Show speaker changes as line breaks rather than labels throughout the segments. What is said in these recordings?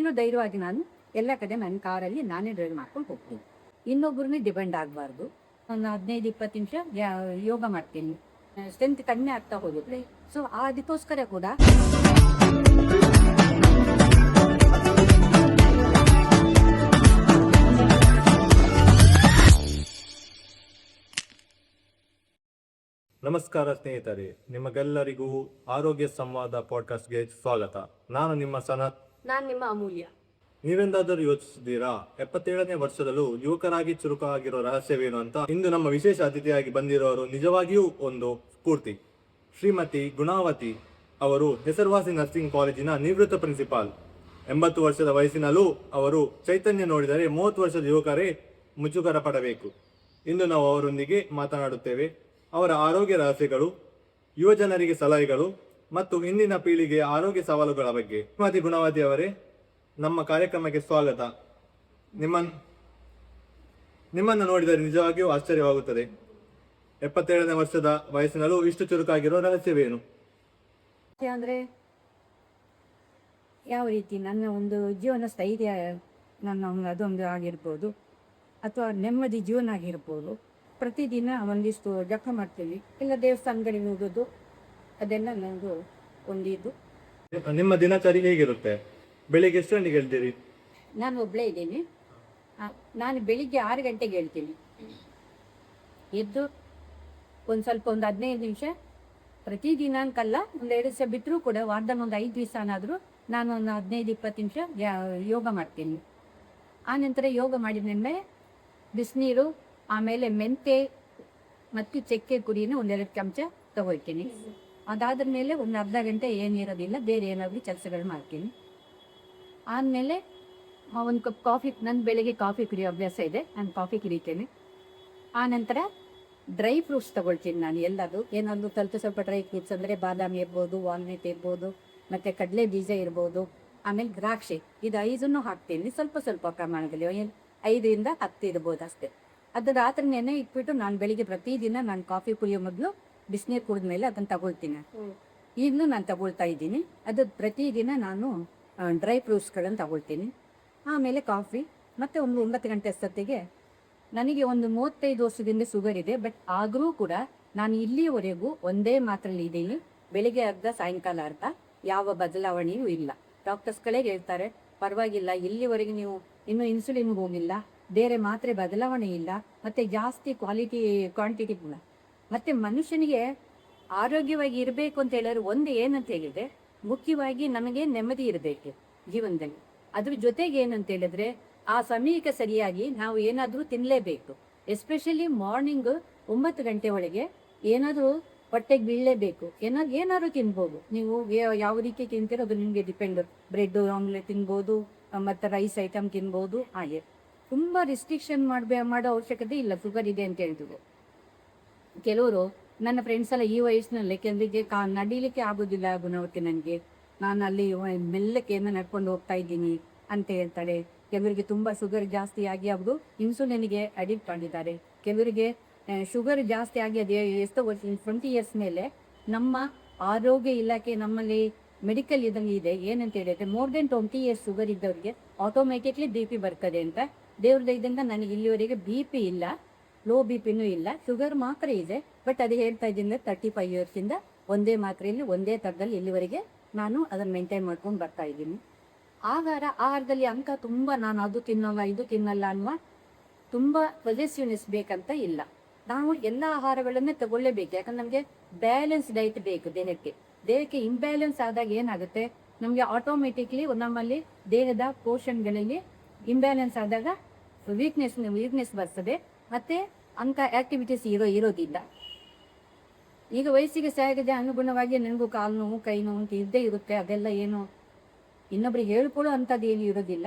ಈಗಲೂ ಧೈರ್ಯವಾಗಿ ನಾನು ಎಲ್ಲ ಕಡೆ ನನ್ನ ಕಾರಲ್ಲಿ ನಾನೇ ಡ್ರೈವ್ ಮಾಡ್ಕೊಂಡು ಹೋಗ್ತೀನಿ. ಇನ್ನೊಬ್ಬರನ್ನೇ ಡಿಪೆಂಡ್ ಆಗಬಾರ್ದು. ಒಂದು 15-20 ನಿಮಿಷ ಯೋಗ ಮಾಡ್ತೀನಿ. ಸ್ಟ್ರೆಂತ್ ಕಡಿಮೆ ಆಗ್ತಾ ಹೋಗುತ್ತೆ. ಸೊ ಅದಕ್ಕೋಸ್ಕರ ಕೂಡ
ನಮಸ್ಕಾರ ಸ್ನೇಹಿತರೆ, ನಿಮಗೆಲ್ಲರಿಗೂ ಆರೋಗ್ಯ ಸಂವಾದ ಪಾಡ್ಕಾಸ್ಟ್ಗೆ ಸ್ವಾಗತ. ನಾನು ನಿಮ್ಮ ಸನತ್.
ನಾನು ನಿಮ್ಮ ಅಮೂಲ್ಯ.
ನೀವೆಂದಾದರೂ ಯೋಚಿಸಿದ್ದೀರಾ 77ನೇ ವರ್ಷದಲ್ಲೂ ಯುವಕರಾಗಿ ಚುರುಕಾಗಿರೋ ರಹಸ್ಯವೇನು ಅಂತ? ಇಂದು ನಮ್ಮ ವಿಶೇಷ ಅತಿಥಿಯಾಗಿ ಬಂದಿರೋರು ನಿಜವಾಗಿಯೂ ಒಂದು ಸ್ಫೂರ್ತಿ. ಶ್ರೀಮತಿ ಗುಣಾವತಿ ಅವರು ಹೆಸರುವಾಸಿ ನರ್ಸಿಂಗ್ ಕಾಲೇಜಿನ ನಿವೃತ್ತ ಪ್ರಿನ್ಸಿಪಾಲ್. 80 ವರ್ಷದ ವಯಸ್ಸಿನಲ್ಲೂ ಅವರು ಚೈತನ್ಯ ನೋಡಿದರೆ 30 ವರ್ಷದ ಯುವಕರೇ ಮುಜುಗರ ಪಡಬೇಕು. ಇಂದು ನಾವು ಅವರೊಂದಿಗೆ ಮಾತನಾಡುತ್ತೇವೆ. ಅವರ ಆರೋಗ್ಯ ರಹಸ್ಯಗಳು, ಯುವ ಜನರಿಗೆ ಸಲಹೆಗಳು ಮತ್ತು ಇಂದಿನ ಪೀಳಿಗೆಯ ಆರೋಗ್ಯ ಸವಾಲುಗಳ ಬಗ್ಗೆ. ಶ್ರೀಮತಿ ಗುಣವತಿ ಅವರೇ, ನಮ್ಮ ಕಾರ್ಯಕ್ರಮಕ್ಕೆ ಸ್ವಾಗತ. ನಿಮ್ಮನ್ನು ನೋಡಿದರೆ ನಿಜವಾಗಿಯೂ ಆಶ್ಚರ್ಯವಾಗುತ್ತದೆ. 77ನೇ ವರ್ಷದ ವಯಸ್ಸಿನಲ್ಲೂ ಇಷ್ಟು ಚುರುಕಾಗಿರೋ ರಹಸ್ಯವೇನು?
ಅಂದರೆ ಯಾವ ರೀತಿ ನನ್ನ ಒಂದು ಜೀವನ ಸ್ಥೈರ್ಯ, ಅದೊಂದು ಆಗಿರ್ಬೋದು, ಅಥವಾ ನೆಮ್ಮದಿ ಜೀವನ ಆಗಿರ್ಬೋದು. ಪ್ರತಿದಿನ ಒಂದಿಷ್ಟು ಜಪ ಮಾಡ್ತೀವಿ, ಇಲ್ಲ ದೇವಸ್ಥಾನಗಳಿಗೆ ಹೋಗೋದು, ಅದೆಲ್ಲ ನನಗೂ ಒಂದಿದ್ದು.
ನಿಮ್ಮ ದಿನಚರಿ ಹೇಗಿರುತ್ತೆ? ಬೆಳಿಗ್ಗೆ ಎಷ್ಟು ಗಂಟೆಗೆ ಹೇಳ್ತೀರಿ?
ನಾನು ಒಬ್ಬಳೇ ಇದ್ದೀನಿ. ನಾನು ಬೆಳಿಗ್ಗೆ 6 ಗಂಟೆಗೆ ಹೇಳ್ತೀನಿ. ಎದ್ದು ಒಂದು 15 ನಿಮಿಷ ಪ್ರತಿದಿನ ಅನ್ಕಲ್ಲ, ಒಂದು 2 ದಿವಸ ಬಿಟ್ಟರೂ ಕೂಡ ವಾರದಲ್ಲಿ ಒಂದು 5 ದಿವಸನಾದರೂ ನಾನು ಒಂದು 15-20 ನಿಮಿಷ ಯೋಗ ಮಾಡ್ತೀನಿ. ಆನಂತರ ಯೋಗ ಮಾಡಿದ ಮೇಲೆ ಬಿಸಿನೀರು, ಆಮೇಲೆ ಮೆಂತೆ ಮತ್ತು ಚಕ್ಕೆ ಪುಡಿನ 1-2 ಚಮಚ ತಗೊಳ್ತೀನಿ. ಅದಾದ ಮೇಲೆ ಒಂದು ಅರ್ಧ ಗಂಟೆ ಏನಿರೋದಿಲ್ಲ, ಬೇರೆ ಏನಾದರೂ ಕೆಲಸಗಳು ಮಾಡ್ತೀನಿ. ಆದಮೇಲೆ ಒಂದು ಕಪ್ ಕಾಫಿ, ನನ್ನ ಬೆಳಗ್ಗೆ ಕಾಫಿ ಕುಡಿಯೋ ಅಭ್ಯಾಸ ಇದೆ, ನಾನು ಕಾಫಿ ಕುಡಿತೇನೆ. ಆನಂತರ ಡ್ರೈ ಫ್ರೂಟ್ಸ್ ತೊಗೊಳ್ತೀನಿ. ನಾನು ಎಲ್ಲದು ಏನಾದರೂ ಸ್ವಲ್ಪ ಡ್ರೈ ಫ್ರೂಟ್ಸ್ ಅಂದರೆ ಬಾದಾಮಿ ಇರ್ಬೋದು, ವಾಲ್ನಟ್ ಇರ್ಬೋದು, ಮತ್ತು ಕಡಲೆ ಬೀಜ ಇರ್ಬೋದು, ಆಮೇಲೆ ದ್ರಾಕ್ಷಿ, ಇದು 5 ಹಾಕ್ತೀನಿ. ಸ್ವಲ್ಪ ಪ್ರಮಾಣದಲ್ಲಿ 5-10 ಇರ್ಬೋದು ಅಷ್ಟೇ. ಅದು ರಾತ್ರಿ ನೆನೆ ಇಟ್ಬಿಟ್ಟು ನಾನು ಬೆಳಿಗ್ಗೆ ಪ್ರತಿದಿನ ನಾನು ಕಾಫಿ ಕುಡಿಯೋ ಮೊದಲು ಬಿಸಿನೀರು ಕುಡಿದ ಮೇಲೆ ಅದನ್ನು ತಗೊಳ್ತೀನಿ. ಈಗಲೂ ನಾನು ತಗೊಳ್ತಾ ಇದ್ದೀನಿ. ಅದು ಪ್ರತಿದಿನ ನಾನು ಡ್ರೈ ಫ್ರೂಟ್ಸ್ಗಳನ್ನು ತಗೊಳ್ತೀನಿ. ಆಮೇಲೆ ಕಾಫಿ. ಮತ್ತು ಒಂದು 9 ಗಂಟೆ ಅಷ್ಟೊತ್ತಿಗೆ ನನಗೆ ಒಂದು 35 ವರ್ಷದಿಂದ ಶುಗರ್ ಇದೆ. ಬಟ್ ಆದರೂ ಕೂಡ ನಾನು ಇಲ್ಲಿಯವರೆಗೂ ಒಂದೇ ಮಾತ್ರೆಯಲ್ಲಿ ಇದ್ದೀನಿ. ಬೆಳಿಗ್ಗೆ ಅರ್ಧ, ಸಾಯಂಕಾಲ ಅರ್ಧ, ಯಾವ ಬದಲಾವಣೆಯೂ ಇಲ್ಲ. ಡಾಕ್ಟರ್ಸ್ಗಳೇ ಹೇಳ್ತಾರೆ, ಪರವಾಗಿಲ್ಲ, ಇಲ್ಲಿವರೆಗೆ ನೀವು ಇನ್ನೂ ಇನ್ಸುಲಿನ್ಗೆ ಹೋಗಿಲ್ಲ, ಬೇರೆ ಮಾತ್ರೆ ಬದಲಾವಣೆ ಇಲ್ಲ, ಮತ್ತು ಜಾಸ್ತಿ ಕ್ವಾಂಟಿಟಿ ಕೂಡ. ಮತ್ತು ಮನುಷ್ಯನಿಗೆ ಆರೋಗ್ಯವಾಗಿ ಇರಬೇಕು ಅಂತ ಹೇಳಿದ್ರೆ ಒಂದು ಏನಂತ ಹೇಳಿದರೆ, ಮುಖ್ಯವಾಗಿ ನಮಗೆ ನೆಮ್ಮದಿ ಇರಬೇಕು ಜೀವನದಲ್ಲಿ. ಅದ್ರ ಜೊತೆಗೆ ಏನಂತ ಹೇಳಿದ್ರೆ, ಆ ಸಮಯಕ್ಕೆ ಸರಿಯಾಗಿ ನಾವು ಏನಾದರೂ ತಿನ್ನಲೇಬೇಕು. ಎಸ್ಪೆಷಲಿ ಮಾರ್ನಿಂಗು 9 ಗಂಟೆ ಒಳಗೆ ಏನಾದರೂ ಹೊಟ್ಟೆಗೆ ಬೀಳಲೇಬೇಕು. ಏನಾದರೂ ತಿನ್ಬೋದು. ನೀವು ಯಾವ ರೀತಿ ತಿಂತೀರೋ ಅದು ನಿಮಗೆ ಡಿಪೆಂಡ್. ಬ್ರೆಡ್ಡು, ಆಮ್ಲೆಟ್ ತಿನ್ಬೋದು, ಮತ್ತು ರೈಸ್ ಐಟಮ್ ತಿನ್ಬೋದು. ಹಾಗೆ ತುಂಬ ರಿಸ್ಟ್ರಿಕ್ಷನ್ ಮಾಡೋ ಅವಶ್ಯಕತೆ ಇಲ್ಲ. ಶುಗರ್ ಇದೆ ಅಂತ ಹೇಳ್ತೀವಿ. ಕೆಲವರು ನನ್ನ ಫ್ರೆಂಡ್ಸ್ ಎಲ್ಲ ಈ ವಯಸ್ಸಿನಲ್ಲಿ ಕೆಲವರಿಗೆ ನಡೀಲಿಕ್ಕೆ ಆಗೋದಿಲ್ಲ ಗುಣವತಿ, ನನಗೆ ನಾನು ಅಲ್ಲಿ ಮೆಲ್ಲಕ್ಕೆ ಏನೋ ನಡ್ಕೊಂಡು ಹೋಗ್ತಾ ಇದ್ದೀನಿ ಅಂತ ಹೇಳ್ತಾರೆ. ಕೆಲವರಿಗೆ ತುಂಬ ಶುಗರ್ ಜಾಸ್ತಿ ಆಗಿ ಅವರು ಇನ್ಸುಲಿನ್ಗೆ ಅಡಿಕ್ಟ್ ಆಗಿದ್ದಾರೆ. ಕೆಲವರಿಗೆ ಶುಗರ್ ಜಾಸ್ತಿ ಆಗಿ ಅದು ಎಷ್ಟೋ ವರ್ಷ 20 ಇಯರ್ಸ್ ಮೇಲೆ ನಮ್ಮ ಆರೋಗ್ಯ ಇಲಾಖೆ ನಮ್ಮಲ್ಲಿ ಮೆಡಿಕಲ್ ಇದಂಗೆ ಇದೆ. ಏನಂತ ಹೇಳಿದ್ರೆ, ಮೋರ್ ದೆನ್ 20 ಇಯರ್ಸ್ ಶುಗರ್ ಇದ್ದವರಿಗೆ ಆಟೋಮೆಟಿಕ್ಲಿ BP ಬರ್ತದೆ ಅಂತ. ದೇವ್ರ ದಯದಿಂದ ನನಗೆ ಇಲ್ಲಿವರೆಗೆ BP ಇಲ್ಲ, ಲೋ BPನೂ ಇಲ್ಲ, ಶುಗರ್ ಮಾತ್ರ ಇದೆ. ಬಟ್ ಅದು ಹೇಳ್ತಾ ಇದ್ದೀನಿ, 35 ಇಯರ್ಸಿಂದ ಒಂದೇ ಮಾತ್ರೆಯಲ್ಲಿ ಒಂದೇ ಥರದಲ್ಲಿ ಇಲ್ಲಿವರೆಗೆ ನಾನು ಅದನ್ನು ಮೇಂಟೈನ್ ಮಾಡ್ಕೊಂಡು ಬರ್ತಾ ಇದ್ದೀನಿ. ಆಹಾರದಲ್ಲಿ ಅಂಕ ತುಂಬ ನಾನು ಅದು ತಿನ್ನೋಲ್ಲ ಇದು ತಿನ್ನಲ್ಲ ಅನ್ನುವ ತುಂಬ ಪೊಸೆಸಿವ್ನೆಸ್ ಬೇಕಂತ ಇಲ್ಲ. ನಾವು ಎಲ್ಲ ಆಹಾರಗಳನ್ನೇ ತಗೊಳ್ಳೇಬೇಕು. ಯಾಕಂದ್ರೆ ನಮಗೆ ಬ್ಯಾಲೆನ್ಸ್ ಡೈಟ್ ಬೇಕು. ದೇಹಕ್ಕೆ ಇಂಬ್ಯಾಲೆನ್ಸ್ ಆದಾಗ ಏನಾಗುತ್ತೆ, ನಮಗೆ ಆಟೋಮೆಟಿಕ್ಲಿ ನಮ್ಮಲ್ಲಿ ದೇಹದ ಪೋಷಣೆಗಳಲ್ಲಿ ಇಂಬ್ಯಾಲೆನ್ಸ್ ಆದಾಗ ವೀಕ್ನೆಸ್ ಬರ್ತದೆ, ಮತ್ತು ಅಂಕ ಆ್ಯಕ್ಟಿವಿಟೀಸ್ ಇರೋದಿಲ್ಲ. ಈಗ ವಯಸ್ಸಿಗೆ ಸಹಜ ಅನುಗುಣವಾಗಿ ನನಗೂ ಕಾಲು ನೋವು, ಕೈ ನೋವು ಅಂತ ಇದ್ದೇ ಇರುತ್ತೆ. ಅದೆಲ್ಲ ಏನು ಇನ್ನೊಬ್ರಿಗೆ ಹೇಳ್ಕೊಳ್ಳೋ ಅಂಥದ್ದು ಏನು ಇರೋದಿಲ್ಲ.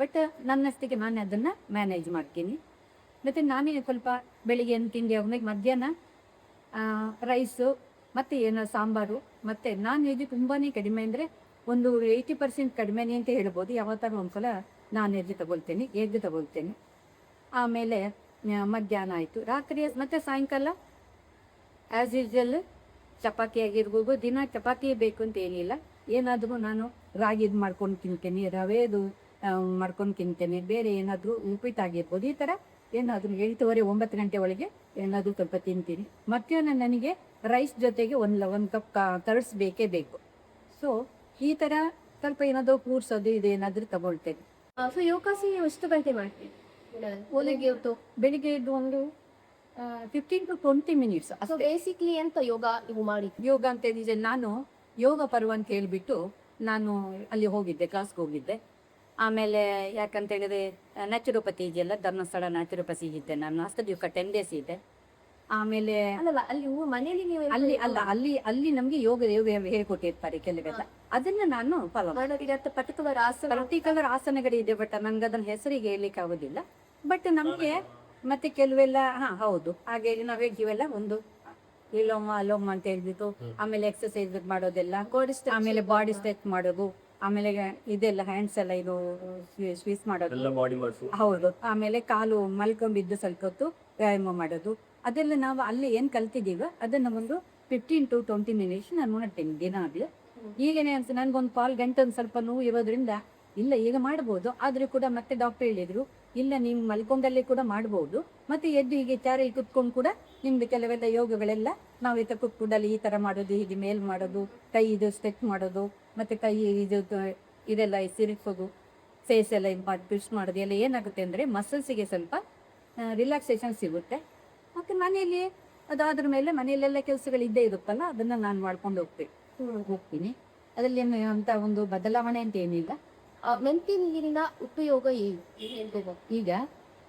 ಬಟ್ ನನ್ನಷ್ಟಿಗೆ ನಾನು ಅದನ್ನು ಮ್ಯಾನೇಜ್ ಮಾಡ್ತೀನಿ. ಮತ್ತು ನಾನೇ ಸ್ವಲ್ಪ ಬೆಳಿಗ್ಗೆ ತಿಂಡಿ ಆದ್ಮೇಲೆ ಮಧ್ಯಾಹ್ನ ರೈಸು ಮತ್ತು ಏನೋ ಸಾಂಬಾರು, ಮತ್ತು ನಾನ್ ವೆಜ್ ತುಂಬಾ ಕಡಿಮೆ, ಅಂದರೆ ಒಂದು 80% ಕಡಿಮೆನೇ ಅಂತ ಹೇಳ್ಬೋದು. ಯಾವತ್ತಾರು ಒಂದ್ಸಲ ನಾನ್ ವೆಜ್ ತಗೊಳ್ತೇನೆ, ಎಗ್ ತಗೊಳ್ತೇನೆ. ಆಮೇಲೆ ಮಧ್ಯಾಹ್ನ ಆಯಿತು, ರಾತ್ರಿ ಮತ್ತು ಸಾಯಂಕಾಲ ಆ್ಯಸ್ ಯೂಸ್ವಲ್ ಚಪಾತಿ ಆಗಿರ್ಬೋದು. ದಿನ ಚಪಾತಿ ಬೇಕು ಅಂತ ಏನಿಲ್ಲ, ಏನಾದರೂ ನಾನು ರಾಗಿದು ಮಾಡ್ಕೊಂಡು ತಿಂತೇನೆ, ರವೆದು ಮಾಡ್ಕೊಂಡು ತಿಂತೇನೆ, ಬೇರೆ ಏನಾದರೂ ಉಪ್ಪಿಟ್ಟು ಆಗಿರ್ಬೋದು. ಈ ಥರ ಏನಾದರೂ 8:30 9 ಗಂಟೆ ಒಳಗೆ ಏನಾದರೂ ಸ್ವಲ್ಪ ತಿಂತೀನಿ. ಮಧ್ಯಾಹ್ನ ನನಗೆ ರೈಸ್ ಜೊತೆಗೆ ಒಂದು ಕಪ್ ಕರ್ಡ್ಸ್ ಬೇಕೇ ಬೇಕು. ಸೊ ಈ ಥರ ಸ್ವಲ್ಪ ಏನಾದರೂ ಫ್ರೂಟ್ಸ್ ಅದು ಇದು ಏನಾದರೂ ತಗೊಳ್ತೇನೆ.
ಸೊ ಯೋಗಾಸನ ನೀವು ಎಷ್ಟು ಗಂಟೆ ಮಾಡ್ತೀರಿ ಬೆಳಿಗ್ಗೆ ಹೊತ್ತು?
ಬೆಳಿಗ್ಗೆ ಎದ್ದು ಒಂದು 15 to 20 ಮಿನಿಟ್ಸ್.
ಸೊ ಬೇಸಿಕ್ಲಿ ಎಂತ ಯೋಗ ನೀವು ಮಾಡಿ?
ಯೋಗ ಅಂತ ಹೇಳಿದ್ರೆ ನಾನು ಯೋಗ ಪರ್ವ ಅಂತ ಹೇಳಿಬಿಟ್ಟು ನಾನು ಅಲ್ಲಿ ಹೋಗಿದ್ದೆ, ಕ್ಲಾಸ್ಗೆ ಹೋಗಿದ್ದೆ. ಆಮೇಲೆ ಯಾಕಂತ ಹೇಳಿದ್ರೆ ನ್ಯಾಚುರೋಪತಿ ಇದೆಯಲ್ಲ, ಧರ್ಮಸ್ಥಳ ನ್ಯಾಚುರೋಪತಿ ಇದ್ದೆ ನಾನು. ಅಷ್ಟು ದಿವಸ 10 days ಇದೆ. ಆಮೇಲೆ
ಅಲ್ಲಲ್ಲ, ಅಲ್ಲಿ ಮನೇಲಿ ನೀವು
ಅಲ್ಲಿ ನಮ್ಗೆ ಯೋಗ ಹೇಳ್ಕೊಟ್ಟಿರ್ತಾರೆ ಕೆಲವೆಲ್ಲ, ಅದನ್ನ ನಾನು ಫಾಲೋ
ಪರ್ಟಿಕ್ಯುಲರ್ ಆಸನ
ಪರ್ಟಿಕ್ಯುಲರ್ ಆಸನಗಳಿದೆ. ಬಟ್ ನಂಗೆ ಅದನ್ನ ಹೆಸರಿಗೆ ಹೇಳಲಿಕ್ಕೆ ಆಗೋದಿಲ್ಲ. ಬಟ್ ನಮ್ಗೆ ಮತ್ತೆ ಕೆಲವೆಲ್ಲ ಹೌದು ಹಾಗೆ ನಾವು ಹೇಳ್ತೀವಲ್ಲ, ಒಂದು ವಿಲೋಮ ಅಲೋಮ ಅಂತ ಹೇಳ್ಬಿಟ್ಟು, ಆಮೇಲೆ ಎಕ್ಸರ್ಸೈಸ್ ಮಾಡೋದೆಲ್ಲ, ಆಮೇಲೆ ಬಾಡಿ ಸ್ಟ್ರೆಚ್ ಮಾಡೋದು, ಆಮೇಲೆ ಇದೆಲ್ಲ ಹ್ಯಾಂಡ್ಸ್ ಎಲ್ಲ ಇದು ಸ್ವೀಸ್ ಮಾಡೋದು, ಹೌದು. ಆಮೇಲೆ ಕಾಲು ಮಲ್ಕೊಂಬಿದ್ದು ಸ್ವಲ್ಪ ಹೊತ್ತು ವ್ಯಾಯಾಮ ಮಾಡೋದು, ಅದೆಲ್ಲ ನಾವು ಅಲ್ಲಿ ಏನು ಕಲ್ತಿದ್ದೀವೋ ಅದನ್ನ ಒಂದು 15 to 20 ಮಿನಿಟ್ಸ್ ನಾನು ಮಾಡ್ತೇನೆ ದಿನ ಆಗಲಿ. ಈಗೇನೆ ಅನ್ಸ ನನ್ಗೊಂದು ಕಾಲ್ ಗಂಟೆ ಒಂದು ಸ್ವಲ್ಪ ನೋವು ಇರೋದ್ರಿಂದ ಇಲ್ಲ ಈಗ ಮಾಡ್ಬೋದು, ಆದರೂ ಕೂಡ ಮತ್ತೆ ಡಾಕ್ಟರ್ ಹೇಳಿದ್ರು ಇಲ್ಲ ನೀವು ಮಲ್ಕೊಂಡಲ್ಲೇ ಕೂಡ ಮಾಡ್ಬೋದು, ಮತ್ತೆ ಎದ್ದು ಹೀಗೆ ಚಾರಲ್ಲಿ ಕುತ್ಕೊಂಡು ಕೂಡ ನಿಮ್ದು ಕೆಲವೆಲ್ಲ ಯೋಗಗಳೆಲ್ಲ ನಾವು ಕುತ್ಕೊಂಡಲ್ಲಿ ಈ ಥರ ಮಾಡೋದು, ಹೀಗೆ ಮೇಲ್ ಮಾಡೋದು, ಕೈ ಇದು ಸ್ಟ್ರೆಚ್ ಮಾಡೋದು, ಮತ್ತೆ ಕೈ ಇದು ಇದೆಲ್ಲ ಸಿರಿಸೋದು, ಫೇಸ್ ಎಲ್ಲ ಇದು ಮಾಡಿ ಟ್ವಿಸ್ಟ್ ಮಾಡೋದು ಎಲ್ಲ ಏನಾಗುತ್ತೆ ಅಂದರೆ ಮಸಲ್ಸಿಗೆ ಸ್ವಲ್ಪ ರಿಲ್ಯಾಕ್ಸೇಷನ್ ಸಿಗುತ್ತೆ. ಮತ್ತು ಮನೆಯಲ್ಲಿ ಅದಾದ್ರ ಮೇಲೆ ಮನೆಯಲ್ಲೆಲ್ಲ ಕೆಲಸಗಳು ಇದ್ದೇ ಇರುತ್ತಲ್ಲ, ಅದನ್ನು ನಾನು ಮಾಡ್ಕೊಂಡು ಹೋಗ್ತೀನಿ. ಅದರಲ್ಲಿ ಏನು ಅಂತ ಒಂದು ಬದಲಾವಣೆ ಅಂತ ಏನಿಲ್ಲ.
ಮೆಂತ್ಯ ನೀರಿನ ಉಪಯೋಗ ಏನು?
ಈಗ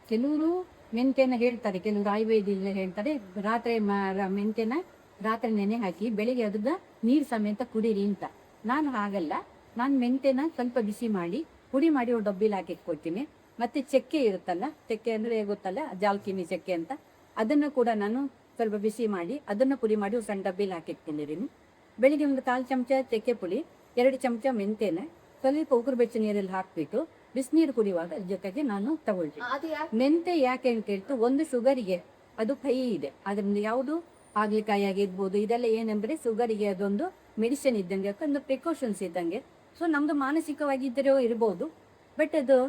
ಕೆಲವರು ಮೆಂತ್ಯನ ಹೇಳ್ತಾರೆ, ಕೆಲವರು ಆಯುರ್ವೇದ ಹೇಳ್ತಾರೆ ರಾತ್ರಿ ಮೆಂತ್ಯನ ರಾತ್ರಿ ನೆನೆ ಹಾಕಿ ಬೆಳಿಗ್ಗೆ ಅದನ್ನ ನೀರು ಸಮೇತ ಕುಡೀರಿ ಅಂತ. ನಾನು ಹಾಗಲ್ಲ, ನಾನು ಮೆಂತ್ಯನ ಸ್ವಲ್ಪ ಬಿಸಿ ಮಾಡಿ ಪುಡಿ ಮಾಡಿ ಒಂದು ಡಬ್ಬಿಲಿ ಹಾಕಿಟ್ಕೊಳ್ತೀನಿ. ಮತ್ತೆ ಚಕ್ಕೆ ಇರುತ್ತಲ್ಲ, ಚಕ್ಕೆ ಅಂದರೆ ಗೊತ್ತಲ್ಲ, ಜಾಲ್ಕಿನಿ ಚಕ್ಕೆ ಅಂತ, ಅದನ್ನು ಕೂಡ ನಾನು ಸ್ವಲ್ಪ ಬಿಸಿ ಮಾಡಿ ಅದನ್ನು ಪುಡಿ ಮಾಡಿ ಒಂದು ಸಣ್ಣ ಡಬ್ಬಿಲಿ ಹಾಕಿಟ್ಕೊಂಡಿದ್ದೀನಿ. ಬೆಳಿಗ್ಗೆ ಒಂದು 1/4 ಚಮಚ ಚಕ್ಕೆ ಪುಡಿ, 2 ಚಮಚ ಮೆಂತ್ಯನ ಸ್ವಲ್ಪ ಉಗುರು ಬೆಚ್ಚ ನೀರಲ್ಲಿ ಹಾಕ್ಬಿಟ್ಟು ಬಿಸಿನೀರು ಕುಡಿಯುವಾಗ ಅದ್ರ ಜೊತೆಗೆ ನಾನು ತಗೊಳ್ತೀನಿ. ಮೆಂತೆ ಯಾಕೆ ಅಂತ ಹೇಳ್ತು, ಒಂದು ಶುಗರಿಗೆ ಅದು ಕಹಿ ಇದೆ, ಅದರಿಂದ ಯಾವುದು ಹಾಗಲಕಾಯಿ ಆಗಿರ್ಬೋದು ಇದೆಲ್ಲ ಏನಂದ್ರೆ ಶುಗರಿಗೆ ಅದೊಂದು ಮೆಡಿಸಿನ್ ಇದ್ದಂಗೆ, ಒಂದು ಪ್ರಿಕಾಷನ್ಸ್ ಇದ್ದಂಗೆ. ಸೊ ನಮ್ದು ಮಾನಸಿಕವಾಗಿದ್ದರೂ ಇರ್ಬೋದು, ಬಟ್ ಅದು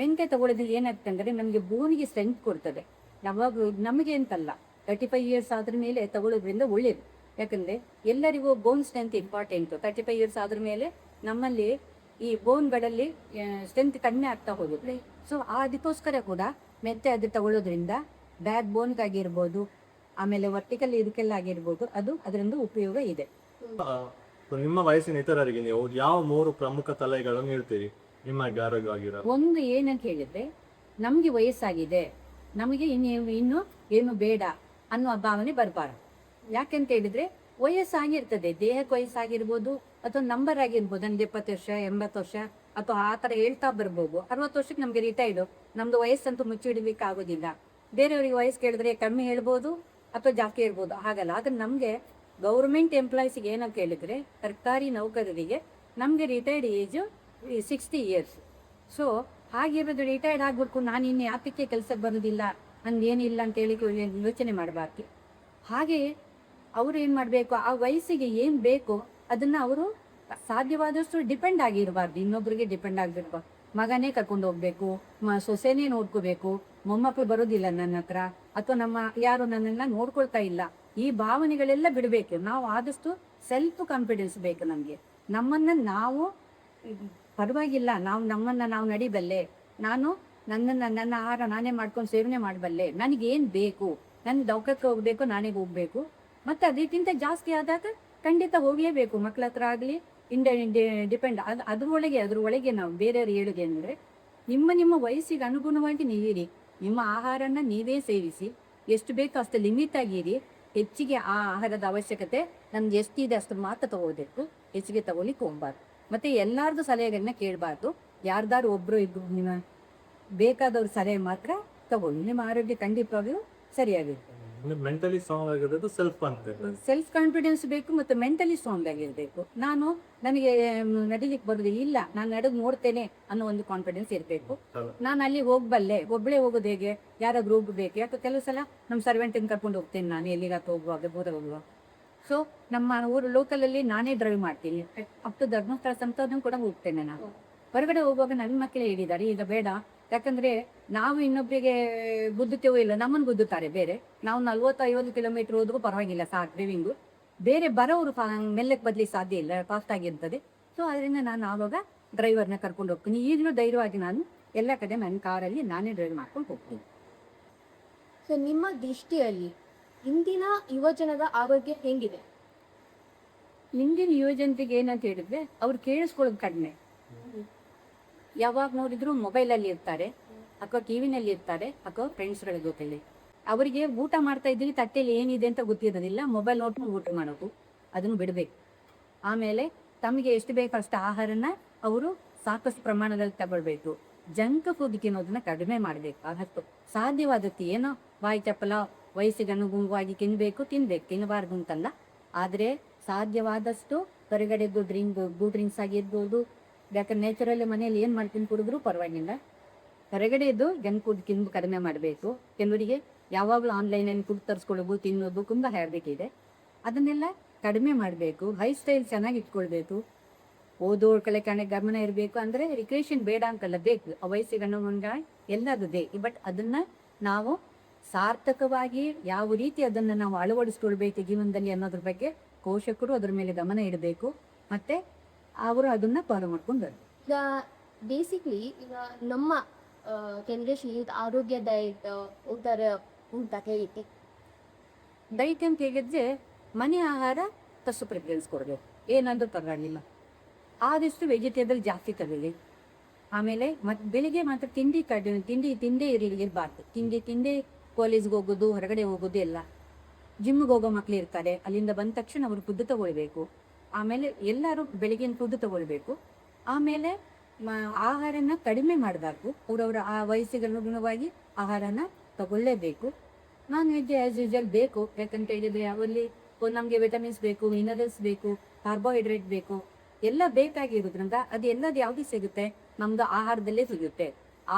ಮೆಂತೆ ತಗೊಳ್ಳೋದ್ರಲ್ಲಿ ಏನಾಗ್ತದೆ ಅಂದರೆ ನಮಗೆ ಬೋನಿಗೆ ಸ್ಟ್ರೆಂತ್ ಕೊಡ್ತದೆ. ಯಾವಾಗ ನಮಗೆ ಅಂತಲ್ಲ, 35 years ಆದ್ರ ಮೇಲೆ ತಗೊಳ್ಳೋದ್ರಿಂದ ಒಳ್ಳೇದು. ಯಾಕಂದರೆ ಎಲ್ಲರಿಗೂ ಬೋನ್ ಸ್ಟ್ರೆಂತ್ ಇಂಪಾರ್ಟೆಂಟು. 35 years ಆದ್ರ ಮೇಲೆ ನಮ್ಮಲ್ಲಿ ಈ ಬೋನ್ಗಳಲ್ಲಿ ಸ್ಟ್ರೆಂತ್ ಕಡಿಮೆ ಆಗ್ತಾ ಹೋಗುತ್ತೆ. ಸೊ ಅದಕ್ಕೋಸ್ಕರ ಕೂಡ ಮೆಂತೆ ಅದು ತಗೊಳ್ಳೋದ್ರಿಂದ ಬ್ಯಾಕ್ ಬೋನ್ಗಾಗಿರ್ಬೋದು, ಆಮೇಲೆ ವರ್ಟಿಕಲ್ ಇದಕ್ಕೆಲ್ಲ ಆಗಿರ್ಬೋದು, ಅದು ಅದರಿಂದ ಉಪಯೋಗ ಇದೆ.
ನಿಮ್ಮ ವಯಸ್ಸಿನ ಇತರರಿಗೆ ನೀವು ಯಾವ 3 ಪ್ರಮುಖ ಸಲಹೆಗಳನ್ನು ನೀಡ್ತೀರಿ ನಿಮಗೆ ಆರೋಗ್ಯವಾಗಿರೋ?
ಒಂದು ಏನಂತ ಹೇಳಿದ್ರೆ, ನಮಗೆ ವಯಸ್ಸಾಗಿದೆ, ನಮಗೆ ಇನ್ನು ಏನು ಬೇಡ ಅನ್ನೋ ಭಾವನೆ ಬರಬಾರ್ದು. ಯಾಕೆಂತ ಹೇಳಿದ್ರೆ ವಯಸ್ಸಾಗಿರ್ತದೆ, ದೇಹಕ್ಕೆ ವಯಸ್ಸಾಗಿರ್ಬೋದು ಅಥವಾ ನಂಬರ್ ಆಗಿರ್ಬೋದು. ನನಗೆ 70 ವರ್ಷ 80 ವರ್ಷ ಅಥವಾ ಆ ಥರ ಹೇಳ್ತಾ ಬರ್ಬೋದು. 60 ವರ್ಷಕ್ಕೆ ನಮಗೆ ರಿಟೈರ್ಡು, ನಮ್ಮದು ವಯಸ್ಸಂತೂ ಮುಚ್ಚಿಡಲಿಕ್ಕೆ ಆಗೋದಿಲ್ಲ. ಬೇರೆಯವ್ರಿಗೆ ವಯಸ್ಸು ಕೇಳಿದ್ರೆ ಕಮ್ಮಿ ಹೇಳ್ಬೋದು ಅಥವಾ ಜಾಸ್ತಿ ಹೇಳ್ಬೋದು, ಹಾಗಲ್ಲ. ಆದರೆ ನಮಗೆ ಗೌರ್ಮೆಂಟ್ ಎಂಪ್ಲಾಯೀಸಿಗೆ ಏನಂತ ಹೇಳಿದ್ರೆ, ಸರ್ಕಾರಿ ನೌಕರರಿಗೆ ನಮಗೆ ರಿಟೈರ್ಡ್ ಏಜು 60 years. ಸೊ ಹಾಗಿರೋದು ರಿಟೈರ್ಡ್ ಆಗ್ಬಿಟ್ಟು ನಾನು ಇನ್ನು ಯಾತಕ್ಕೆ ಕೆಲಸಕ್ಕೆ ಬರೋದಿಲ್ಲ, ನನಗೇನಿಲ್ಲ ಅಂತೇಳಿ ಯೋಚನೆ ಮಾಡಬಾರ್ದು. ಹಾಗೆ ಅವರು ಏನು ಮಾಡಬೇಕು, ಆ ವಯಸ್ಸಿಗೆ ಏನು ಬೇಕು ಅದನ್ನು ಅವರು ಸಾಧ್ಯವಾದಷ್ಟು ಡಿಪೆಂಡ್ ಆಗಿರಬಾರ್ದು, ಇನ್ನೊಬ್ಬರಿಗೆ ಡಿಪೆಂಡ್ ಆಗಿರ್ಬಾರ್ದು. ಮಗನೇ ಕರ್ಕೊಂಡು ಹೋಗ್ಬೇಕು, ಸೊಸೆನೇ ನೋಡ್ಕೋಬೇಕು, ಮೊಮ್ಮಕ್ಕಳು ಬರೋದಿಲ್ಲ ನನ್ನ ಹತ್ರ, ಅಥವಾ ನಮ್ಮ ಯಾರು ನನ್ನನ್ನು ನೋಡ್ಕೊಳ್ತಾ ಇಲ್ಲ, ಈ ಭಾವನೆಗಳೆಲ್ಲ ಬಿಡಬೇಕು. ನಾವು ಆದಷ್ಟು ಸೆಲ್ಫ್ ಕಾನ್ಫಿಡೆನ್ಸ್ ಬೇಕು ನಮಗೆ. ನಮ್ಮನ್ನು ನಾವು ಪರವಾಗಿಲ್ಲ, ನಮ್ಮನ್ನು ನಾವು ನಡಿಬಲ್ಲೆ, ನನ್ನ ಆಹಾರ ನಾನೇ ಮಾಡ್ಕೊಂಡು ಸೇವನೆ ಮಾಡಬಲ್ಲೆ, ನನಗೇನು ಬೇಕು, ನನ್ನ ದೌಕಕ್ಕೆ ಹೋಗಬೇಕು, ನಾನೇ ಹೋಗಬೇಕು. ಮತ್ತು ಅದಕ್ಕಿಂತ ಜಾಸ್ತಿ ಆದಾಗ ಖಂಡಿತ ಹೋಗಲೇಬೇಕು, ಮಕ್ಕಳ ಹತ್ರ ಆಗಲಿ ಡಿಪೆಂಡ್. ಅದ್ರೊಳಗೆ ನಾವು ಬೇರೆಯವ್ರು ಹೇಳೋದು ಅಂದರೆ, ನಿಮ್ಮ ವಯಸ್ಸಿಗೆ ಅನುಗುಣವಾಗಿ ನೀವಿರಿ, ನಿಮ್ಮ ಆಹಾರನ ನೀವೇ ಸೇವಿಸಿ, ಎಷ್ಟು ಬೇಕೋ ಅಷ್ಟು ಲಿಮಿಟ್ ಆಗಿರಿ. ಹೆಚ್ಚಿಗೆ ಆ ಆಹಾರದ ಅವಶ್ಯಕತೆ ನಮ್ಗೆ ಎಷ್ಟಿದೆ ಅಷ್ಟು ಮಾತ್ರ ತಗೋಬೇಕು, ಹೆಚ್ಚಿಗೆ ತಗೊಳ್ಳಿಕ್ಕೆ ಹೋಗ್ಬಾರ್ದು. ಮತ್ತು ಎಲ್ಲರದ್ದು ಸಲಹೆಗಳನ್ನ ಕೇಳಬಾರ್ದು, ಯಾರ್ದಾರು ಒಬ್ಬರು ಇಬ್ಬರು ನಿಮ್ಮ ಬೇಕಾದವ್ರ ಸಲಹೆ ಮಾತ್ರ ತಗೊಳ್ಳಿ, ನಿಮ್ಮ ಆರೋಗ್ಯ ಖಂಡಿತವಾಗಿಯೂ ಸರಿಯಾಗಿರುತ್ತೆ.
ಮೆಂಟಲಿ ಸ್ಟ್ರಾಂಗ್ ಆಗಿರೋದು
ಸೆಲ್ಫ್ ಕಾನ್ಫಿಡೆನ್ಸ್ ಬೇಕು ಮತ್ತು ಮೆಂಟಲಿ ಸ್ಟ್ರಾಂಗ್ ಆಗಿರಬೇಕು. ನನಗೆ ನಡಿಲಿಕ್ಕೆ ಬರೋದು ಇಲ್ಲ, ನಾನು ನಡೆದು ನೋಡ್ತೇನೆ ಅನ್ನೋ ಒಂದು ಕಾನ್ಫಿಡೆನ್ಸ್ ಇರಬೇಕು. ನಾನು ಅಲ್ಲಿ ಹೋಗ್ಬಲ್ಲೆ, ಒಬ್ಬಳೇ ಹೋಗೋದು ಹೇಗೆ, ಯಾರಾದ್ರೂ ಹೋಗ್ಬೇಕು. ಯಾಕೆ ಕೆಲವು ಸಲ ನಮ್ಮ ಸರ್ವೆಂಟಿನ ಕರ್ಕೊಂಡು ಹೋಗ್ತೇನೆ ನಾನು ಎಲ್ಲಿಗಾತ ಹೋಗುವಾಗ, ದೂರ ಹೋಗುವಾಗ. ಸೊ ನಮ್ಮ ಊರು ಲೋಕಲಲ್ಲಿ ನಾನೇ ಡ್ರೈವ್ ಮಾಡ್ತೀನಿ. ಅಪ್ ಟು ಧರ್ಮಸ್ಥಳ ಸಂತೋದನ್ನು ಕೂಡ ಹೋಗ್ತೇನೆ ನಾನು. ಹೊರಗಡೆ ಹೋಗುವಾಗ ನನ್ನ ಮಕ್ಕಳೇ ಹೇಳಿದ್ದಾರೆ ಈಗ ಬೇಡ, ಯಾಕಂದ್ರೆ ನಾವು ಇನ್ನೊಬ್ಬರಿಗೆ ಗುದ್ದುತ್ತೇವೋ ಇಲ್ಲ, ನಮ್ಮನ್ನು ಗುದ್ದುತ್ತಾರೆ ಬೇರೆ. ನಾವು 40-50 ಕಿಲೋಮೀಟರ್ ಹೋದ್ರೂ ಪರವಾಗಿಲ್ಲ ಸಾಕು ಡ್ರೈವಿಂಗು. ಬೇರೆ ಬರೋರು ಮೆಲ್ಲಕ್ಕೆ ಬದಲಿ ಸಾಧ್ಯ ಇಲ್ಲ, ಫಾಸ್ಟ್ ಆಗಿರ್ತದೆ. ಸೊ ಅದರಿಂದ ನಾನು ಆವಾಗ ಡ್ರೈವರ್ನ ಕರ್ಕೊಂಡು ಹೋಗ್ತೀನಿ. ಈಗಲೂ ಧೈರ್ಯವಾಗಿ ನಾನು ಎಲ್ಲ ಕಡೆ ನನ್ನ ಕಾರಲ್ಲಿ ನಾನೇ ಡ್ರೈವ್ ಮಾಡ್ಕೊಂಡು ಹೋಗ್ತೀನಿ.
ಸೊ ನಿಮ್ಮ ದೃಷ್ಟಿಯಲ್ಲಿ ಇಂದಿನ ಯುವಜನದ ಆರೋಗ್ಯ ಹೆಂಗಿದೆ?
ಹಿಂದಿನ ಯುವಜನತೆಗೆ ಏನಂತ ಹೇಳಿದ್ರೆ ಅವ್ರು ಕೇಳಿಸ್ಕೊಳ್ಳೋದು ಕಡಿಮೆ. ಯಾವಾಗ ನೋಡಿದ್ರು ಮೊಬೈಲಲ್ಲಿ ಇರ್ತಾರೆ, ಅಥವಾ ಟಿವಿನಲ್ಲಿ ಇರ್ತಾರೆ, ಅಥವಾ ಫ್ರೆಂಡ್ಸ್ಗಳ ಜೊತೆಲಿ. ಅವರಿಗೆ ಊಟ ಮಾಡ್ತಾ ಇದ್ದೀವಿ ತಟ್ಟೆಯಲ್ಲಿ ಏನಿದೆ ಅಂತ ಗೊತ್ತಿರೋದಿಲ್ಲ, ಮೊಬೈಲ್ ನೋಡ್ಕೊಂಡು ಊಟ ಮಾಡೋದು, ಅದನ್ನು ಬಿಡಬೇಕು. ಆಮೇಲೆ ತಮಗೆ ಎಷ್ಟು ಬೇಕೋ ಅಷ್ಟು ಆಹಾರನ ಅವರು ಸಾಕಷ್ಟು ಪ್ರಮಾಣದಲ್ಲಿ ತಗೊಳ್ಬೇಕು. ಜಂಕ್ ಫುಡ್ ತಿನ್ನೋದನ್ನ ಕಡಿಮೆ ಮಾಡಬೇಕು. ಆದಷ್ಟು ಸಾಧ್ಯವಾದದ್ದು ಏನೋ ಬಾಯಿ ಚಪ್ಪಲ ವಯಸ್ಸಿಗೆ ಅನುಗುಣವಾಗಿ ತಿನ್ನಬೇಕು, ತಿನ್ನಬಾರ್ದು ಅಂತಲ್ಲ. ಆದರೆ ಸಾಧ್ಯವಾದಷ್ಟು ಹೊರಗಡೆದು ಡ್ರಿಂಕ್ಸ್ ಆಗಿರ್ಬೋದು, ಯಾಕಂದ್ರೆ ನ್ಯಾಚುರಲ್ ಮನೆಯಲ್ಲಿ ಏನು ಮಾಡ್ತೀನಿ ಕುಡಿದ್ರೂ ಪರವಾಗಿಲ್ಲ. ಹೊರಗಡೆದು ಜಂಕ್ ಫುಡ್ ತಿಂದು ಕಡಿಮೆ ಮಾಡಬೇಕು. ಕೆಲವರಿಗೆ ಯಾವಾಗಲೂ ಆನ್ಲೈನಲ್ಲಿ ಫುಡ್ ತರಿಸ್ಕೊಳ್ಳೋದು ತಿನ್ನೋದು ತುಂಬ ಹ್ಯಾಬಿಟ್ ಇದೆ, ಅದನ್ನೆಲ್ಲ ಕಡಿಮೆ ಮಾಡಬೇಕು. ಲೈಫ್ ಸ್ಟೈಲ್ ಚೆನ್ನಾಗಿ ಇಟ್ಕೊಳ್ಬೇಕು. ಓದೋಳ ಕಡೆ ಗಮನ ಇರಬೇಕು. ಅಂದರೆ ರಿಕ್ರಿಯೇಷನ್ ಬೇಡ ಅಂತಲ್ಲ, ಬೇಕು, ಆ ವಯಸ್ಸಿಗೆ ಅನುಗುಣವಾಗಿ ಎಲ್ಲದು ಬೇಕು. ಬಟ್ ಅದನ್ನು ನಾವು ಸಾರ್ಥಕವಾಗಿ ಯಾವ ರೀತಿ ಅದನ್ನು ನಾವು ಅಳವಡಿಸ್ಕೊಳ್ಬೇಕು ಜೀವನದಲ್ಲಿ ಅನ್ನೋದ್ರ ಬಗ್ಗೆ ಪೋಷಕರು ಅದ್ರ ಮೇಲೆ ಗಮನ ಇಡಬೇಕು, ಮತ್ತು ಅವರು ಅದನ್ನು ಫಾಲೋ ಮಾಡ್ಕೊಂಡು ಬರಬೇಕು.
ಈಗ ಬೇಸಿಕ್ಲಿ ಈಗ ನಮ್ಮ ಜನರೇಷನ್ ಯೂತ್ ಆರೋಗ್ಯ ಡಯಟ್ ಊಟ ಹೇಗೆ?
ಡೈಟ್ ಅಂತ ಹೇಳಿದ್ರೆ ಮನೆ ಆಹಾರ ಫಸ್ಟ್ ಪ್ರಿಫರೆನ್ಸ್ ಕೊಡಬೇಕು, ಏನಂದ್ರೂ ಪರವಾಗಿಲ್ಲ. ಆದಷ್ಟು ವೆಜಿಟೇಬಲ್ ಜಾಸ್ತಿ ತಗೊಳ್ಳಿ. ಆಮೇಲೆ ಬೆಳಿಗ್ಗೆ ಮಾತ್ರ ತಿಂಡಿ ಇರಬಾರ್ದು. ತಿಂಡಿ ಕಾಲೇಜ್ಗೆ ಹೋಗೋದು, ಹೊರಗಡೆ ಹೋಗೋದು ಎಲ್ಲ. ಜಿಮ್ಗೆ ಹೋಗೋ ಮಕ್ಳು ಇರ್ತಾರೆ, ಅಲ್ಲಿಂದ ಬಂದ ತಕ್ಷಣ ಅವರು ಫುಡ್ ತಗೊಳ್ಬೇಕು. ಆಮೇಲೆ ಎಲ್ಲರೂ ಬೆಳಗಿನ ಫುಡ್ ತಗೊಳ್ಬೇಕು. ಆಮೇಲೆ ಆಹಾರನ ಕಡಿಮೆ ಮಾಡಬಾರ್ದು. ಅವರವರ ಆ ವಯಸ್ಸಿಗೆ ಅನುಗುಣವಾಗಿ ಆಹಾರನ ತಗೊಳ್ಳೇಬೇಕು. ನಾನ್ ವೆಜ್ ಆ್ಯಸ್ ಯೂಶುವಲ್ ಬೇಕು, ಯಾಕಂತ ಹೇಳಿದರೆ ಅವರಲ್ಲಿ ನಮಗೆ ವಿಟಮಿನ್ಸ್ ಬೇಕು, ಮಿನರಲ್ಸ್ ಬೇಕು, ಕಾರ್ಬೋಹೈಡ್ರೇಟ್ ಬೇಕು, ಎಲ್ಲ ಬೇಕಾಗಿರೋದ್ರಿಂದ ಅದು ಎಲ್ಲದು ಯಾವುದು ಸಿಗುತ್ತೆ, ನಮ್ದು ಆಹಾರದಲ್ಲೇ ಸಿಗುತ್ತೆ.